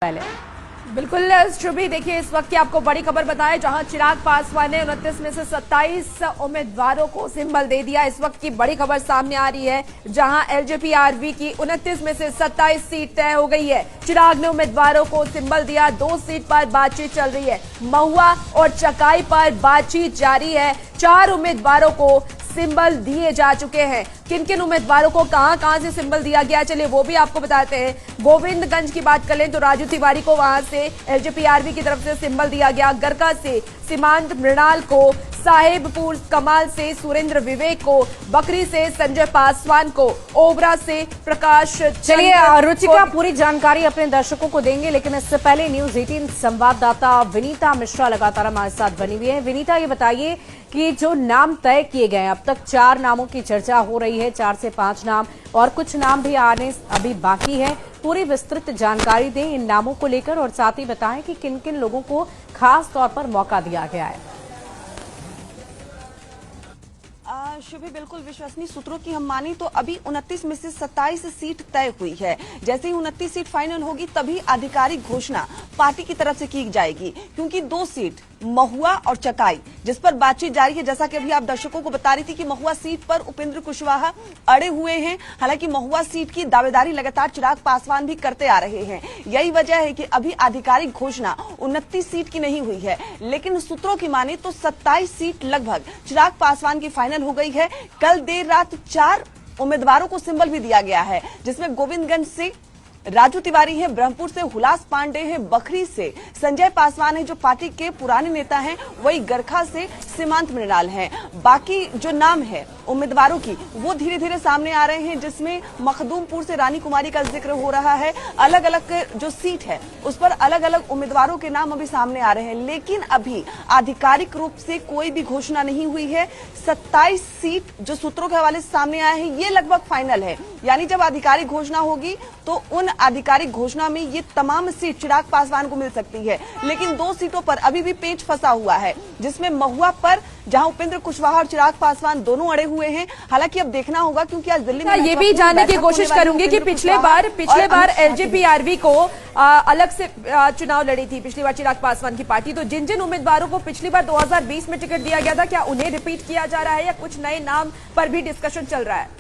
पहले बिल्कुल शुभी, देखिए इस वक्त की आपको बड़ी खबर बताएं, जहां चिराग पासवान ने 29 में से 27 उम्मीदवारों को सिंबल दे दिया। इस वक्त की बड़ी खबर सामने आ रही है, जहां एलजेपी-आरवी की 29 में से 27 सीट तय हो गई है। चिराग ने उम्मीदवारों को सिंबल दिया। 2 सीट पर बातचीत चल रही है। महुआ और चकाई पर बातचीत जारी है। 4 उम्मीदवारों को सिंबल दिए जा चुके हैं। किन किन उम्मीदवारों को कहां से सिंबल दिया गया, चलिए वो भी आपको बताते हैं। गोविंदगंज की बात कर लें तो राजू तिवारी को वहां से एलजेपी-आरवी की तरफ से सिंबल दिया गया। गरका से सीमांत मृणाल को, साहेबपुर कमाल से सुरेंद्र विवेक को, बकरी से संजय पासवान को, ओबरा से प्रकाश। चलिए रुचिका पूरी जानकारी अपने दर्शकों को देंगे, लेकिन इससे पहले न्यूज 18 संवाददाता विनीता मिश्रा लगातार हमारे साथ बनी हुई है। विनीता, ये बताइए कि जो नाम तय किए गए हैं, अब तक 4 नामों की चर्चा हो रही है, 4 से 5 नाम और कुछ नाम भी आने अभी बाकी है। पूरी विस्तृत जानकारी दें इन नामों को लेकर और साथ ही बताएं कि किन किन लोगों को खास तौर पर मौका दिया गया है। शुभी, बिल्कुल विश्वसनीय सूत्रों की हम मानी तो अभी 29 में से 27 सीट तय हुई है। जैसे ही 29 सीट फाइनल होगी तभी आधिकारिक घोषणा पार्टी की तरफ से की जाएगी, क्योंकि 2 सीट महुआ और चकाई जिस पर बातचीत जारी है। जैसा कि अभी आप दर्शकों को बता रही थी कि महुआ सीट पर उपेंद्र कुशवाहा अड़े हुए हैं। हालांकि महुआ सीट की दावेदारी लगातार चिराग पासवान भी करते आ रहे हैं। यही वजह है कि अभी आधिकारिक घोषणा 29 सीट की नहीं हुई है, लेकिन सूत्रों की माने तो 27 सीट लगभग चिराग पासवान की फाइनल हो गई है। कल देर रात 4 उम्मीदवारों को सिंबल भी दिया गया है, जिसमें गोविंदगंज से राजू तिवारी है, ब्रह्मपुर से हुलास पांडे है, बखरी से संजय पासवान है जो पार्टी के पुराने नेता हैं, वही गरखा से सीमांत मृणाल हैं। बाकी जो नाम है उम्मीदवारों की वो धीरे धीरे सामने आ रहे हैं, जिसमें मखदूमपुर से रानी कुमारी का जिक्र हो रहा है। अलग अलग जो सीट है उस पर अलग अलग उम्मीदवारों के नाम अभी सामने आ रहे हैं, लेकिन अभी आधिकारिक रूप से कोई भी घोषणा नहीं हुई है। 27 सीट जो सूत्रों के हवाले से सामने आए हैं ये लगभग फाइनल है, यानी जब आधिकारिक घोषणा होगी तो उन आधिकारिक घोषणा में ये तमाम सीट चिराग पासवान को मिल सकती है। लेकिन 2 सीटों पर अभी भी पेच फंसा हुआ है, जिसमें महुआ पर जहां उपेंद्र कुशवाहा और चिराग पासवान दोनों अड़े हुए हैं। हालांकि अब देखना होगा, क्योंकि आज दिल्ली में ये भी जानने की कोशिश करूंगी कि पिछले बार एलजेपी-आरवी को अलग से चुनाव लड़ी थी पिछली बार चिराग पासवान की पार्टी, तो जिन जिन उम्मीदवारों को पिछली बार 2020 में टिकट दिया गया था, क्या उन्हें रिपीट किया जा रहा है या कुछ नए नाम पर भी डिस्कशन चल रहा है?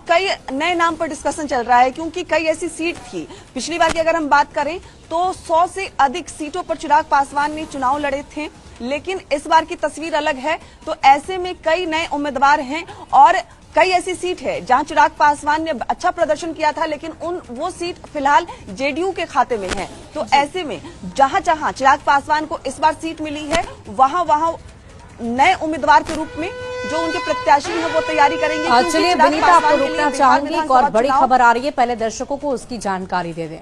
कई नए नाम पर डिस्कशन चल रहा है, क्योंकि कई ऐसी सीट थी पिछली बार की अगर हम बात करें तो 100 से अधिक सीटों पर चिराग पासवान ने चुनाव लड़े थे, लेकिन इस बार की तस्वीर अलग है। तो ऐसे में कई नए उम्मीदवार हैं और कई ऐसी सीट है जहां चिराग पासवान ने अच्छा प्रदर्शन किया था, लेकिन वो सीट फिलहाल जेडीयू के खाते में है। तो ऐसे में जहां जहां चिराग पासवान को इस बार सीट मिली है वहां नए उम्मीदवार के रूप में जो उनके प्रत्याशी हैं वो तैयारी करेंगे। चलिए विनीता, आपको रोकना चाहूंगी, एक और बड़ी खबर आ रही है, पहले दर्शकों को उसकी जानकारी दे दें।